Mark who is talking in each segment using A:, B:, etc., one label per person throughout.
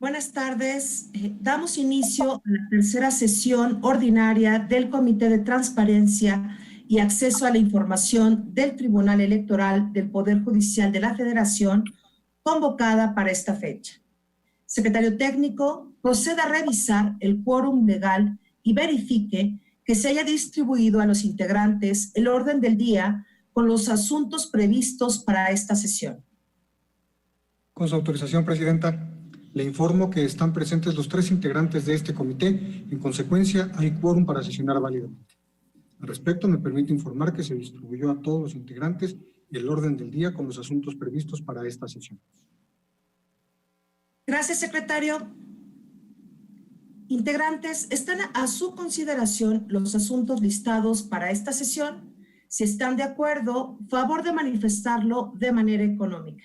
A: Buenas tardes. Damos inicio a la tercera sesión ordinaria del Comité de Transparencia y Acceso a la Información del Tribunal Electoral del Poder Judicial de la Federación, convocada para esta fecha. Secretario Técnico, proceda a revisar el quórum legal y verifique que se haya distribuido a los integrantes el orden del día con los asuntos previstos para esta sesión.
B: Con su autorización, Presidenta, le informo que están presentes los 3 integrantes de este comité. En consecuencia, hay quórum para sesionar válidamente. Al respecto, me permite informar que se distribuyó a todos los integrantes el orden del día con los asuntos previstos para esta sesión.
A: Gracias, secretario. Integrantes, están a su consideración los asuntos listados para esta sesión. Si están de acuerdo, favor de manifestarlo de manera económica.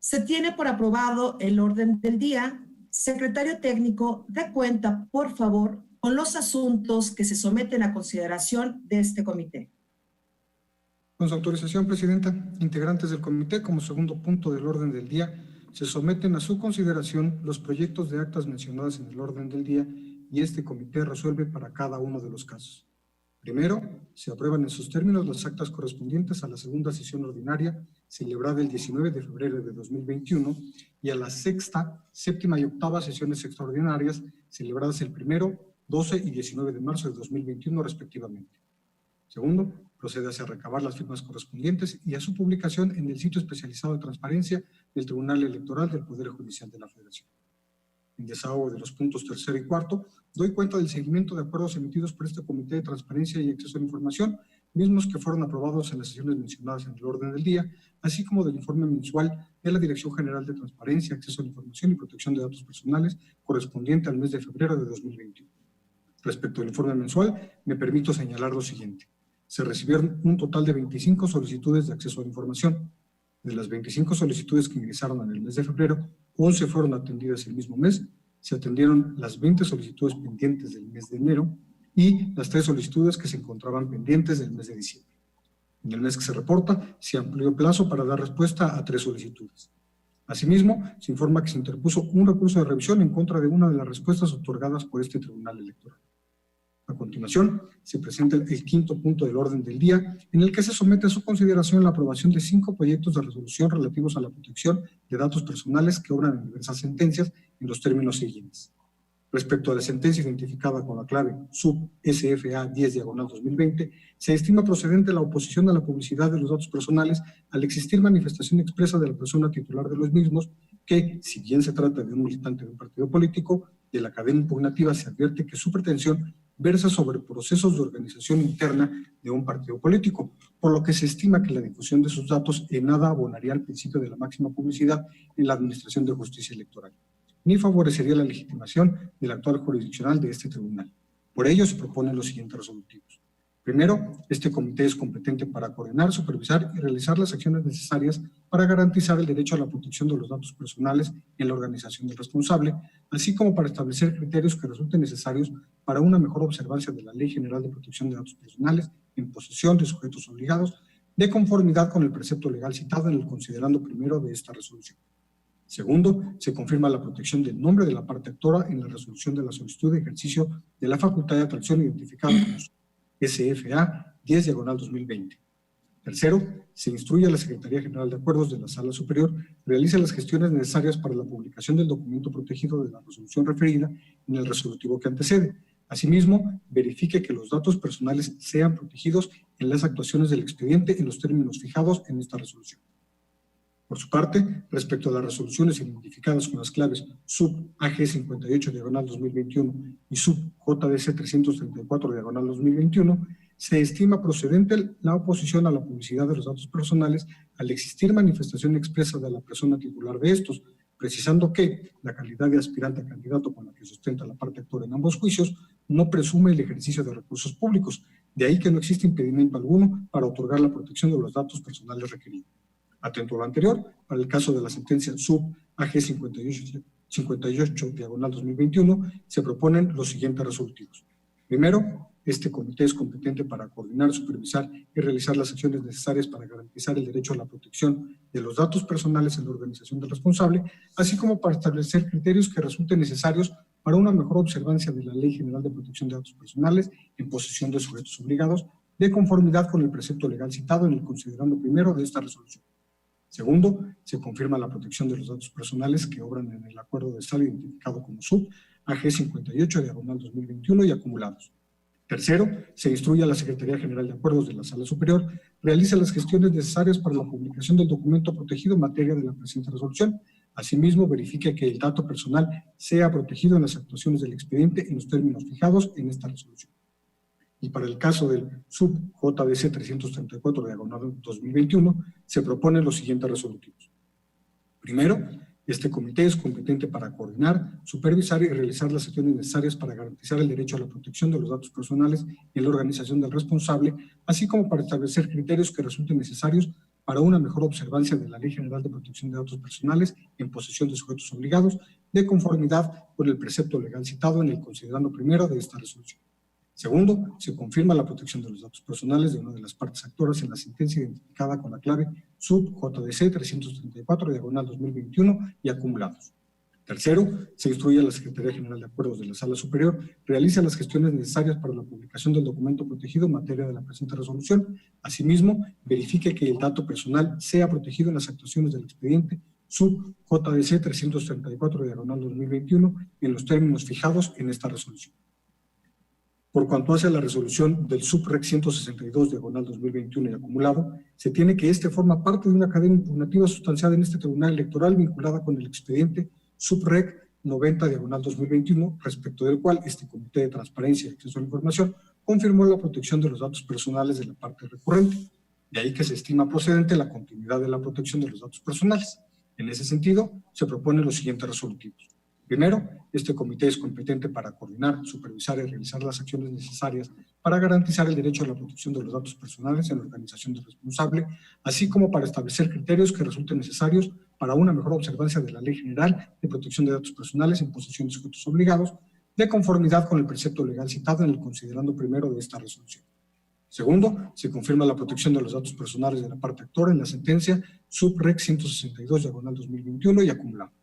A: Se tiene por aprobado el orden del día. Secretario Técnico, dé cuenta, por favor, con los asuntos que se someten a consideración de este comité.
B: Con su autorización, Presidenta, integrantes del comité, como segundo punto del orden del día, se someten a su consideración los proyectos de actas mencionadas en el orden del día y este comité resuelve para cada uno de los casos. Primero, se aprueban en sus términos las actas correspondientes a la segunda sesión ordinaria celebrada el 19 de febrero de 2021 y a las sexta, séptima y octava sesiones extraordinarias celebradas el 1, 12 y 19 de marzo de 2021 respectivamente. Segundo, procede a recabar las firmas correspondientes y a su publicación en el sitio especializado de transparencia del Tribunal Electoral del Poder Judicial de la Federación. En desahogo de los puntos tercero y cuarto, doy cuenta del seguimiento de acuerdos emitidos por este Comité de Transparencia y Acceso a la Información, mismos que fueron aprobados en las sesiones mencionadas en el orden del día, así como del informe mensual de la Dirección General de Transparencia, Acceso a la Información y Protección de Datos Personales correspondiente al mes de febrero de 2021. Respecto al informe mensual, me permito señalar lo siguiente. Se recibieron un total de 25 solicitudes de acceso a la información. De las 25 solicitudes que ingresaron en el mes de febrero, 11 fueron atendidas el mismo mes, se atendieron las 20 solicitudes pendientes del mes de enero y las 3 solicitudes que se encontraban pendientes del mes de diciembre. En el mes que se reporta, se amplió el plazo para dar respuesta a 3 solicitudes. Asimismo, se informa que se interpuso un recurso de revisión en contra de una de las respuestas otorgadas por este Tribunal Electoral. A continuación, se presenta el quinto punto del orden del día, en el que se somete a su consideración la aprobación de 5 proyectos de resolución relativos a la protección de datos personales que obran en diversas sentencias en los términos siguientes. Respecto a la sentencia identificada con la clave sub-SFA 10/2020, se estima procedente la oposición a la publicidad de los datos personales al existir manifestación expresa de la persona titular de los mismos que, si bien se trata de un militante de un partido político, de la cadena impugnativa se advierte que su pretensión versa sobre procesos de organización interna de un partido político, por lo que se estima que la difusión de sus datos en nada abonaría al principio de la máxima publicidad en la Administración de Justicia Electoral, ni favorecería la legitimación del actual jurisdiccional de este tribunal. Por ello se proponen los siguientes resolutivos. Primero, este comité es competente para coordinar, supervisar y realizar las acciones necesarias para garantizar el derecho a la protección de los datos personales en la organización del responsable, así como para establecer criterios que resulten necesarios para una mejor observancia de la Ley General de Protección de Datos Personales en posesión de sujetos obligados, de conformidad con el precepto legal citado en el considerando primero de esta resolución. Segundo, se confirma la protección del nombre de la parte actora en la resolución de la solicitud de ejercicio de la facultad de atracción identificada como SFA 10/2020. Tercero, se instruye a la Secretaría General de Acuerdos de la Sala Superior realice las gestiones necesarias para la publicación del documento protegido de la resolución referida en el resolutivo que antecede. Asimismo, verifique que los datos personales sean protegidos en las actuaciones del expediente en los términos fijados en esta resolución. Por su parte, respecto a las resoluciones identificadas con las claves sub-AG 58/2021 y sub-JDC 334/2021, se estima procedente la oposición a la publicidad de los datos personales al existir manifestación expresa de la persona titular de estos, precisando que la calidad de aspirante a candidato con la que sustenta la parte actora en ambos juicios no presume el ejercicio de recursos públicos, de ahí que no existe impedimento alguno para otorgar la protección de los datos personales requeridos. Atento a lo anterior, para el caso de la sentencia sub-AG 58/2021, se proponen los siguientes resolutivos. Primero, este comité es competente para coordinar, supervisar y realizar las acciones necesarias para garantizar el derecho a la protección de los datos personales en la organización del responsable, así como para establecer criterios que resulten necesarios para una mejor observancia de la Ley General de Protección de Datos Personales en posesión de sujetos obligados, de conformidad con el precepto legal citado en el considerando primero de esta resolución. Segundo, se confirma la protección de los datos personales que obran en el acuerdo de sala identificado como SUB AG 58/2021 y acumulados. Tercero, se instruye a la Secretaría General de Acuerdos de la Sala Superior realice las gestiones necesarias para la publicación del documento protegido en materia de la presente resolución. Asimismo, verifique que el dato personal sea protegido en las actuaciones del expediente en los términos fijados en esta resolución. Y para el caso del sub-JDC 334/2021, se proponen los siguientes resolutivos. Primero, este comité es competente para coordinar, supervisar y realizar las acciones necesarias para garantizar el derecho a la protección de los datos personales en la organización del responsable, así como para establecer criterios que resulten necesarios para una mejor observancia de la Ley General de Protección de Datos Personales en posesión de sujetos obligados, de conformidad con el precepto legal citado en el considerando primero de esta resolución. Segundo, se confirma la protección de los datos personales de una de las partes actoras en la sentencia identificada con la clave sub-JDC 334/2021 y acumulados. Tercero, se instruye a la Secretaría General de Acuerdos de la Sala Superior, realiza las gestiones necesarias para la publicación del documento protegido en materia de la presente resolución. Asimismo, verifique que el dato personal sea protegido en las actuaciones del expediente sub-JDC 334/2021 en los términos fijados en esta resolución. Por cuanto hace a la resolución del SUB-REC 162/2021 y acumulado, se tiene que este forma parte de una cadena impugnativa sustanciada en este Tribunal Electoral vinculada con el expediente SUB-REC 90/2021, respecto del cual este Comité de Transparencia y Acceso a la Información confirmó la protección de los datos personales de la parte recurrente. De ahí que se estima procedente la continuidad de la protección de los datos personales. En ese sentido, se proponen los siguientes resolutivos. Primero, este comité es competente para coordinar, supervisar y realizar las acciones necesarias para garantizar el derecho a la protección de los datos personales en la organización del responsable, así como para establecer criterios que resulten necesarios para una mejor observancia de la Ley General de Protección de Datos Personales en posesión de sujetos obligados, de conformidad con el precepto legal citado en el considerando primero de esta resolución. Segundo, se confirma la protección de los datos personales de la parte actora en la sentencia SUB-REC 162/2021 y acumulado.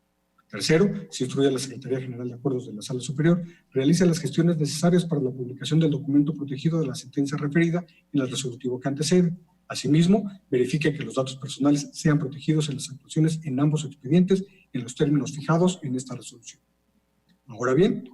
B: Tercero, se instruye a la Secretaría General de Acuerdos de la Sala Superior, realiza las gestiones necesarias para la publicación del documento protegido de la sentencia referida en el resolutivo que antecede. Asimismo, verifique que los datos personales sean protegidos en las actuaciones en ambos expedientes en los términos fijados en esta resolución. Ahora bien,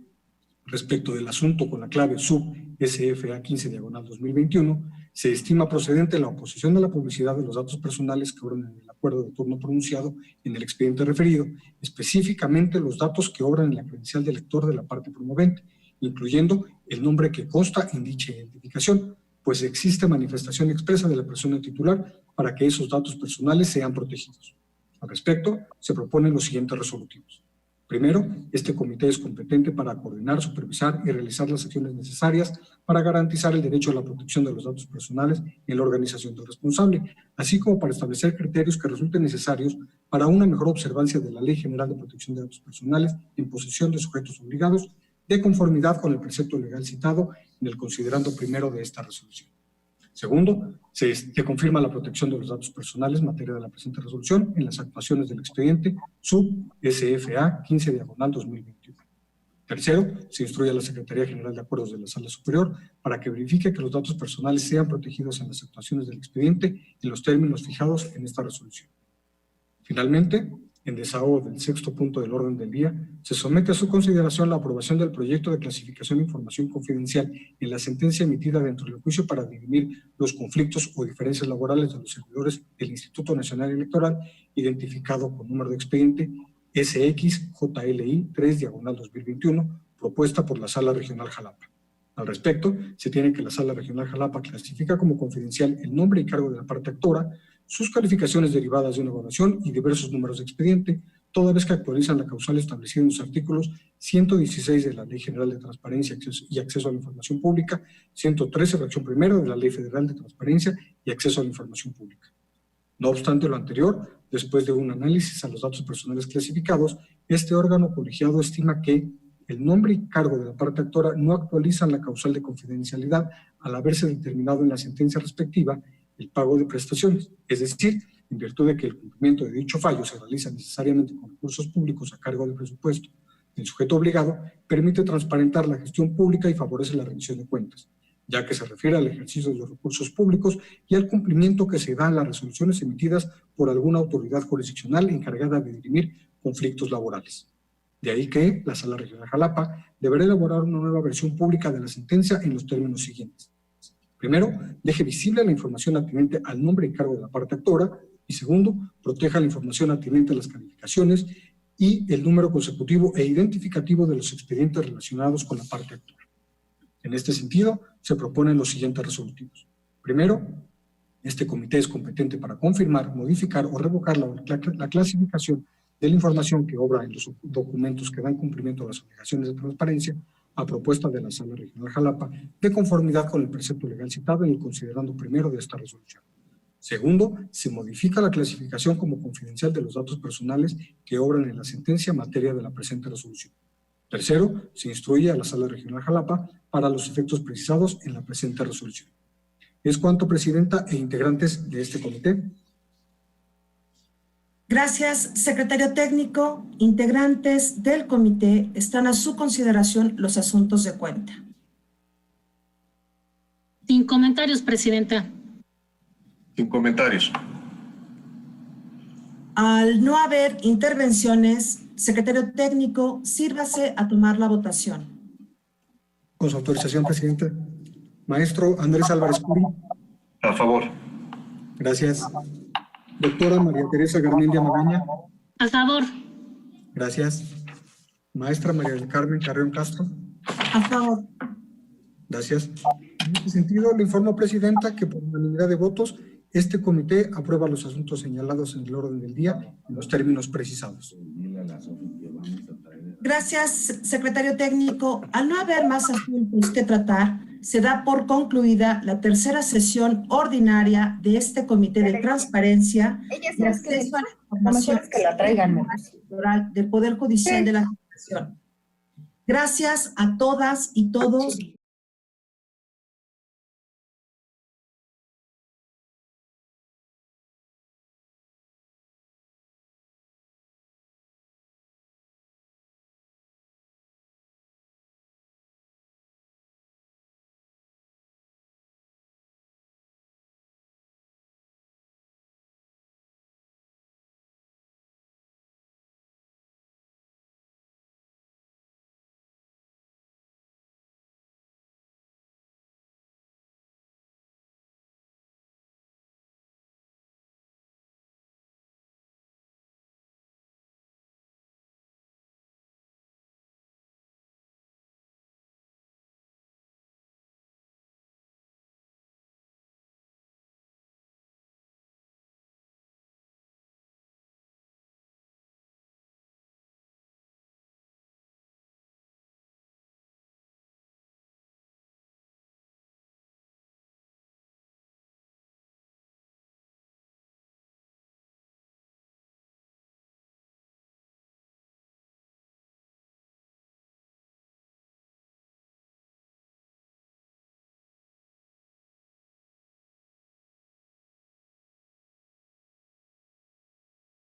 B: respecto del asunto con la clave sub-SFA 15/2021, se estima procedente la oposición de la publicidad de los datos personales que obran en el acuerdo de turno pronunciado en el expediente referido, específicamente los datos que obran en la credencial de lector de la parte promovente, incluyendo el nombre que consta en dicha identificación, pues existe manifestación expresa de la persona titular para que esos datos personales sean protegidos. Al respecto, se proponen los siguientes resolutivos. Primero, este comité es competente para coordinar, supervisar y realizar las acciones necesarias para garantizar el derecho a la protección de los datos personales en la organización del responsable, así como para establecer criterios que resulten necesarios para una mejor observancia de la Ley General de Protección de Datos Personales en posesión de sujetos obligados, de conformidad con el precepto legal citado en el considerando primero de esta resolución. Segundo, se confirma la protección de los datos personales en materia de la presente resolución en las actuaciones del expediente sub-SFA 15/2021. Tercero, se instruye a la Secretaría General de Acuerdos de la Sala Superior para que verifique que los datos personales sean protegidos en las actuaciones del expediente en los términos fijados en esta resolución. Finalmente, en desahogo del sexto punto del orden del día, se somete a su consideración la aprobación del proyecto de clasificación de información confidencial en la sentencia emitida dentro del juicio para dirimir los conflictos o diferencias laborales de los servidores del Instituto Nacional Electoral, identificado con número de expediente SXJLI 3/2021, propuesta por la Sala Regional Jalapa. Al respecto, se tiene que la Sala Regional Jalapa clasifica como confidencial el nombre y cargo de la parte actora, sus calificaciones derivadas de una evaluación y diversos números de expediente, toda vez que actualizan la causal establecida en los artículos 116 de la Ley General de Transparencia y Acceso a la Información Pública, 113, fracción primera de la Ley Federal de Transparencia y Acceso a la Información Pública. No obstante lo anterior, después de un análisis a los datos personales clasificados, este órgano colegiado estima que el nombre y cargo de la parte actora no actualizan la causal de confidencialidad al haberse determinado en la sentencia respectiva el pago de prestaciones. Es decir, en virtud de que el cumplimiento de dicho fallo se realiza necesariamente con recursos públicos a cargo del presupuesto del sujeto obligado, permite transparentar la gestión pública y favorece la rendición de cuentas, ya que se refiere al ejercicio de los recursos públicos y al cumplimiento que se da en las resoluciones emitidas por alguna autoridad jurisdiccional encargada de dirimir conflictos laborales. De ahí que la Sala Regional Jalapa deberá elaborar una nueva versión pública de la sentencia en los términos siguientes. Primero, deje visible la información atinente al nombre y cargo de la parte actora, y segundo, proteja la información atinente a las calificaciones y el número consecutivo e identificativo de los expedientes relacionados con la parte actora. En este sentido, se proponen los siguientes resolutivos. Primero, este comité es competente para confirmar, modificar o revocar la clasificación de la información que obra en los documentos que dan cumplimiento a las obligaciones de transparencia a propuesta de la Sala Regional Jalapa, de conformidad con el precepto legal citado en el considerando primero de esta resolución. Segundo, se modifica la clasificación como confidencial de los datos personales que obran en la sentencia en materia de la presente resolución. Tercero, se instruye a la Sala Regional Jalapa para los efectos precisados en la presente resolución. Es cuanto, Presidenta e integrantes de este comité.
A: Gracias, secretario técnico. Integrantes del comité, están a su consideración los asuntos de cuenta.
C: Sin comentarios, Presidenta.
D: Sin comentarios.
A: Al no haber intervenciones, secretario técnico, sírvase a tomar la votación.
B: Con su autorización, Presidenta. Maestro Andrés Álvarez Curi.
D: A favor.
B: Gracias. Doctora María Teresa Garmendia Magaña.
C: A favor.
B: Gracias. Maestra María del Carmen Carreón Castro.
A: A favor.
B: Gracias. En este sentido, le informo, Presidenta, que por unanimidad de votos, este comité aprueba los asuntos señalados en el orden del día en los términos precisados.
A: Gracias, secretario técnico. Al no haber más asuntos que tratar, se da por concluida la tercera sesión ordinaria de este Comité de Transparencia y Acceso a la Información Electoral del Poder Judicial de la Federación. Gracias a todas y todos